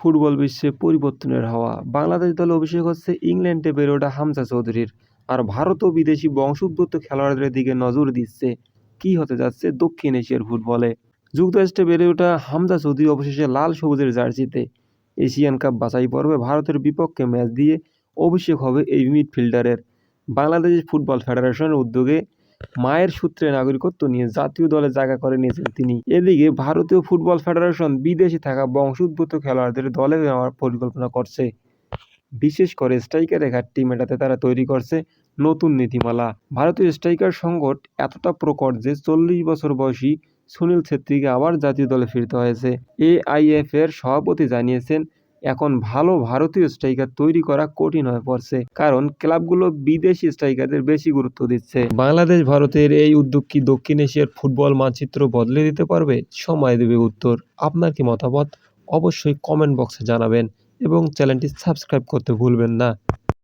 Football বিশ্বে পরিবর্তনের হাওয়া। বাংলাদেশ দলে অভিষেক হচ্ছে ইংল্যান্ডে বেড়ে ওঠা হামজা চৌধুরীর। আর ভারতও বিদেশি বংশোদ্ভূত খেলোয়াড়দের দিকে নজর দিচ্ছে। কী হতে যাচ্ছে দক্ষিণ এশিয়ার ফুটবলে? যুক্তরাষ্ট্রে বেড়ে ওঠা হামজা চৌধুরী অবশেষে লাল সবুজের জার্সিতে এশিয়ান কাপ বাছাই পর্বে ভারতের বিপক্ষে ম্যাচ দিয়ে অভিষেক হবে এই মিডফিল্ডারের। বাংলাদেশ ফুটবল ফেডারেশনের উদ্যোগে মায়ের সূত্রে নাগরিকত্ব নিয়ে জাতীয় দলে জায়গা করে নিয়েছেন তিনি। এদিকে ভারতীয় ফুটবল ফেডারেশন বিদেশে থাকা বংশোদ্ভূত খেলোয়াড়দের দলে নেওয়ার পরিকল্পনা করছে। বিশেষ করে স্ট্রাইকারের ঘাটতি মেটাতে তারা তৈরি করছে নতুন নীতিমালা। ভারতীয় স্ট্রাইকার সংকট এতটা প্রকট যে 40 বছর বয়সী সুনীল ছেত্রীকে আবার জাতীয় দলে ফিরতে হয়েছে। এআইএফ এর সভাপতি জানিয়েছেন, এখন ভালো ভারতীয় স্ট্রাইকার তৈরি করা কঠিন হয়ে পড়ছে, কারণ ক্লাবগুলো বিদেশি স্ট্রাইকারদের বেশি গুরুত্ব দিচ্ছে। বাংলাদেশ ভারতের এই উদ্যোগ কি দক্ষিণ এশিয়ার ফুটবল মানচিত্র বদলে দিতে পারবে? সময় দেবে উত্তর। আপনার কি মতামত? অবশ্যই কমেন্ট বক্সে জানাবেন এবং চ্যানেলটি সাবস্ক্রাইব করতে ভুলবেন না।